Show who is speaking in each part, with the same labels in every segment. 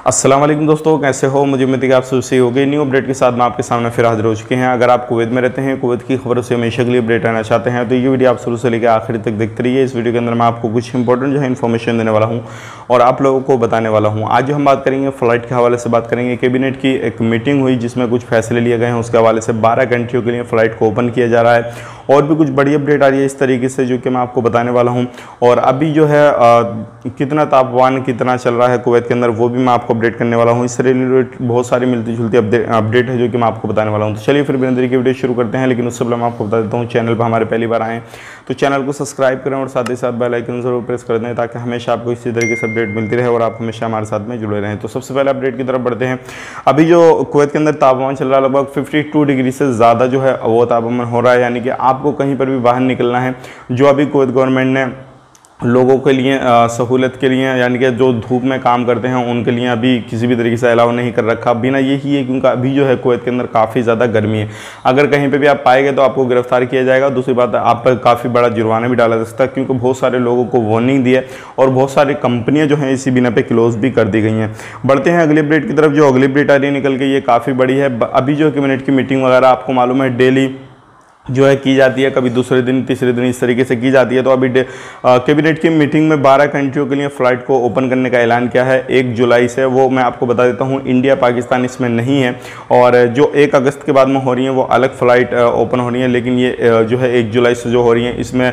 Speaker 1: अस्सलाम वालेकुम दोस्तों, कैसे हो? मुझे उम्मीद है कि आप सही हो गए। न्यू अपडेट के साथ मैं आपके सामने फिर हाजिर हो चुके हैं। अगर आप कुवैत में रहते हैं, कुवैत की खबरों से हमेशा के लिए अपडेट आना चाहते हैं तो ये वीडियो आप शुरू से लेकर आखिर तक देखते रहिए। इस वीडियो के अंदर मैं आपको कुछ इंपॉर्टेंट जो है इन्फॉर्मेशन देने वाला हूँ और आप लोगों को बताने वाला हूँ। आज जो हम बात करेंगे फ़्लाइट के हवाले से बात करेंगे। कैबिनेट की एक मीटिंग हुई जिसमें कुछ फैसले लिए गए हैं, उसके हवाले से 12 कंट्रियों के लिए फ़्लाइट को ओपन किया जा रहा है और भी कुछ बड़ी अपडेट आ रही है इस तरीके से जो कि मैं आपको बताने वाला हूं। और अभी जो है कितना तापमान कितना चल रहा है कुवैत के अंदर वो भी मैं आपको अपडेट करने वाला हूं। इससे रिलेटेड बहुत सारी मिलती जुलती अपडेट है जो कि मैं आपको बताने वाला हूं। तो चलिए फिर बिना देरी की वीडियो शुरू करते हैं, लेकिन उससे पहले मैं आपको बता देता हूँ, चैनल पर हमारे पहली बार आएँ तो चैनल को सब्सक्राइब करें और साथ ही साथ बेल आइकन जरूर प्रेस कर दें ताकि हमेशा आपको इसी तरीके से अपडेट मिलती रहे और आप हमेशा हमारे साथ में जुड़े रहें। तो सबसे पहले अपडेट की तरफ बढ़ते हैं। अभी जो कुवैत के अंदर तापमान चल रहा है लगभग 52 डिग्री से ज़्यादा जो है वो तापमान हो रहा है, यानी कि आपको कहीं पर भी बाहर निकलना है। जो अभी कुवैत गवर्नमेंट ने लोगों के लिए सहूलत के लिए, यानी कि जो धूप में काम करते हैं उनके लिए अभी किसी भी तरीके से अलाउ नहीं कर रखा। बिना यही है क्योंकि अभी जो है कुवैत के अंदर काफ़ी ज़्यादा गर्मी है। अगर कहीं पे भी आप पाएंगे तो आपको गिरफ्तार किया जाएगा। दूसरी बात, आप पर काफ़ी बड़ा जुर्माना भी डाला जा सकता है क्योंकि बहुत सारे लोगों को वार्निंग दी है और बहुत सारी कंपनियाँ जो हैं इसी बिना पे क्लोज भी कर दी गई हैं। बढ़ते हैं अगली अपडेट की तरफ। जो अगली अपडेट आ रही है निकल के ये काफ़ी बड़ी है। अभी जो कैबिनेट की मीटिंग वगैरह आपको मालूम है डेली जो है की जाती है, कभी दूसरे दिन तीसरे दिन इस तरीके से की जाती है। तो अभी कैबिनेट की मीटिंग में 12 कंट्रियों के लिए फ़्लाइट को ओपन करने का ऐलान किया है 1 जुलाई से। वो मैं आपको बता देता हूँ, इंडिया पाकिस्तान इसमें नहीं है और जो 1 अगस्त के बाद में हो रही हैं वो अलग फ़्लाइट ओपन हो रही हैं। लेकिन ये जो है 1 जुलाई से जो हो रही हैं इसमें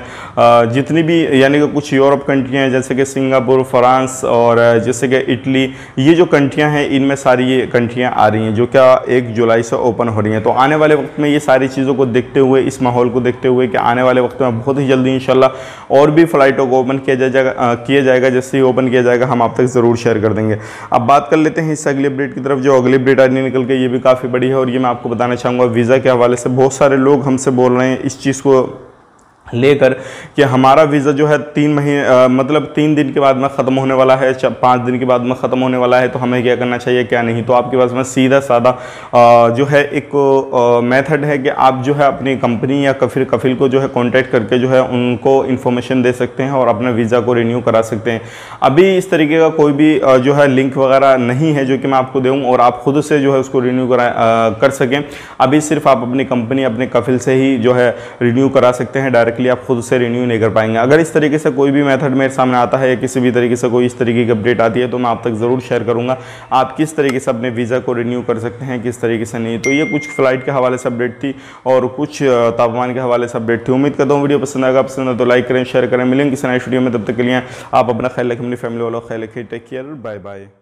Speaker 1: जितनी भी यानी कि कुछ यूरोप कंट्रियाँ हैं जैसे कि सिंगापुर, फ्रांस और जैसे कि इटली, ये जो कंट्रियाँ हैं इनमें सारी ये कंट्रियाँ आ रही हैं जो क्या 1 जुलाई से ओपन हो रही हैं। तो आने वाले वक्त में ये सारी चीज़ों को देखते हुए, इस माहौल को देखते हुए कि आने वाले वक्त में बहुत ही जल्दी इंशाल्लाह और भी फ़्लाइटों को ओपन किया जाएगा। जैसे ही ओपन किया जाएगा हम आप तक ज़रूर शेयर कर देंगे। अब बात कर लेते हैं इस अगली अपडेट की तरफ। जो अगली अपडेट आज निकल के ये भी काफ़ी बड़ी है और ये मैं आपको बताना चाहूँगा वीज़ा के हवाले से। बहुत सारे लोग हमसे बोल रहे हैं इस चीज़ को लेकर कि हमारा वीज़ा जो है 3 महीने मतलब 3 दिन के बाद में ख़त्म होने वाला है, 5 दिन के बाद में ख़त्म होने वाला है, तो हमें क्या करना चाहिए क्या नहीं। तो आपके पास में सीधा सादा जो है एक मेथड है कि आप जो है अपनी कंपनी या कफिल को जो है कांटेक्ट करके जो है उनको इन्फॉर्मेशन दे सकते हैं और अपने वीज़ा को रिन्यू करा सकते हैं। अभी इस तरीके का कोई भी जो है लिंक वगैरह नहीं है जो कि मैं आपको दूँ और आप खुद से जो है उसको रिन्यू कर सकें। अभी सिर्फ आप अपनी कंपनी अपने कफिल से ही जो है रिन्यू करा सकते हैं, डायरेक्टली आप खुद से रिन्यू नहीं कर पाएंगे। अगर इस तरीके से कोई भी मेथड मेरे सामने आता है या किसी भी तरीके से कोई इस तरीके की अपडेट आती है तो मैं आप तक ज़रूर शेयर करूंगा आप किस तरीके से अपने वीज़ा को रिन्यू कर सकते हैं, किस तरीके से नहीं। तो ये कुछ फ़्लाइट के हवाले से अपडेट थी और कुछ तापमान के हवाले से अपडेट थी। उम्मीद करता हूँ वीडियो पसंद आएगा। पसंद है तो लाइक करें, शेयर करें। मिलेंगे किसी नए वीडियो में, तब तक के लिए आप अपना ख्याल रखें, अपनी फैमिली वालों का ख्याल रखें। Take care, bye bye.